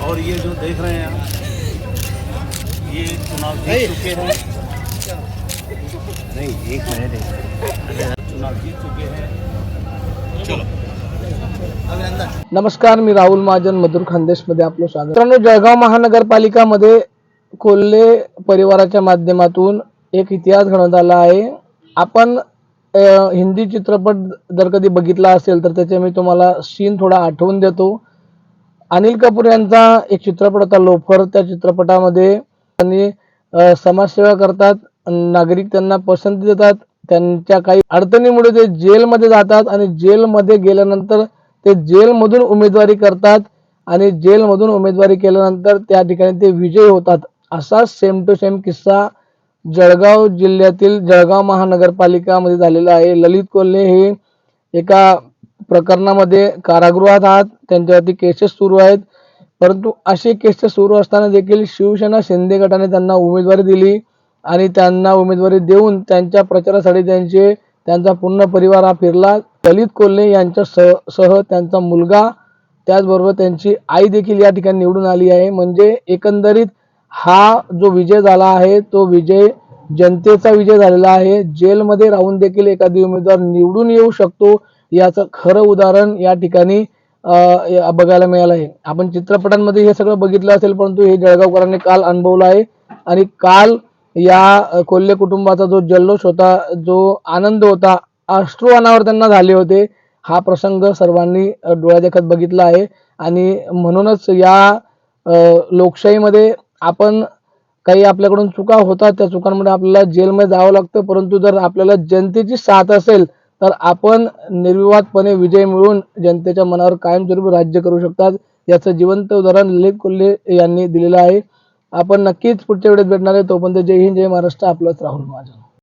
और ये जो देख रहे हैं आप, ये चुनाव जीत चुके हैं। नहीं, एक मिनट, चुनाव जीत चुके हैं। चलो नमस्कार, मी राहुल महाजन मधुर खानदेशमध्ये आपलं स्वागत. मित्रांनो, जळगाव महानगरपालिकामध्ये कोल्हे परिवाराच्या माध्यमातून एक इतिहास घडवण्यात आला आहे. आपण हिंदी चित्रपट जर कधी बघितला असेल तर त्याचे मी तुम्हाला सीन थोडा आठवून देतो. अनिल कपूर यांचा एक चित्रपट होता लोफर. त्या चित्रपटामध्ये त्यांनी समाजसेवा करतात, नागरिक त्यांना पसंती देतात. त्यांच्या काही अडचणीमुळे ते जेलमध्ये जातात आणि जेलमध्ये गेल्यानंतर ते जेलमधून उमेदवारी करतात आणि जेलमधून उमेदवारी केल्यानंतर त्या ठिकाणी ते विजयी होतात. असा सेम टू सेम किस्सा जळगाव जिल्ह्यातील जळगाव महानगरपालिकामध्ये झालेला आहे. ललित कोल्हे हे एका प्रकरणामध्ये कारागृहात आहात, त्यांच्यावरती केसेस सुरू आहेत. परंतु असे केसेस सुरू असताना देखील शिवसेना शिंदे गटाने त्यांना उमेदवारी दिली आणि त्यांना उमेदवारी देऊन त्यांच्या प्रचारासाठी त्यांचा पूर्ण परिवार हा फिरला. ललित कोल्हे यांच्या सह त्यांचा मुलगा, त्याचबरोबर त्यांची आई देखील या ठिकाणी निवडून आली आहे. म्हणजे एकंदरीत हा जो विजय झाला आहे तो विजय जनतेचा विजय झालेला आहे. जेलमध्ये राहून देखील एखादी उमेदवार निवडून येऊ शकतो याचं खरं उदाहरण या ठिकाणी बघायला मिळालं आहे. आपण चित्रपटांमध्ये हे सगळं बघितलं असेल, परंतु हे जळगावकरांनी काल अनुभवलं आहे. आणि काल या कोल्हे कुटुंबाचा जो जल्लोष होता, जो आनंद होता, अश्रू अनावर त्यांना झाले होते. हा प्रसंग सर्वांनी डोळ्यादेखत बघितला आहे. आणि म्हणूनच या लोकशाहीमध्ये आपण काही आपल्याकडून चुका होतात, त्या चुकांमुळे आपल्याला जेलमध्ये जावं लागतं. परंतु जर आपल्याला जनतेची साथ असेल तर आपण निर्विवादपणे विजय मिळवून जनतेच्या मनावर कायमस्वरूपी राज्य करू शकतात. याचं जिवंत उदाहरण ललित कोल्हे यांनी दिलेलं आहे. आपण नक्कीच पुढच्या वेळेस भेटणार आहे. तोपर्यंत जय हिंद, जय महाराष्ट्र. आपलंच राहुल महाजन.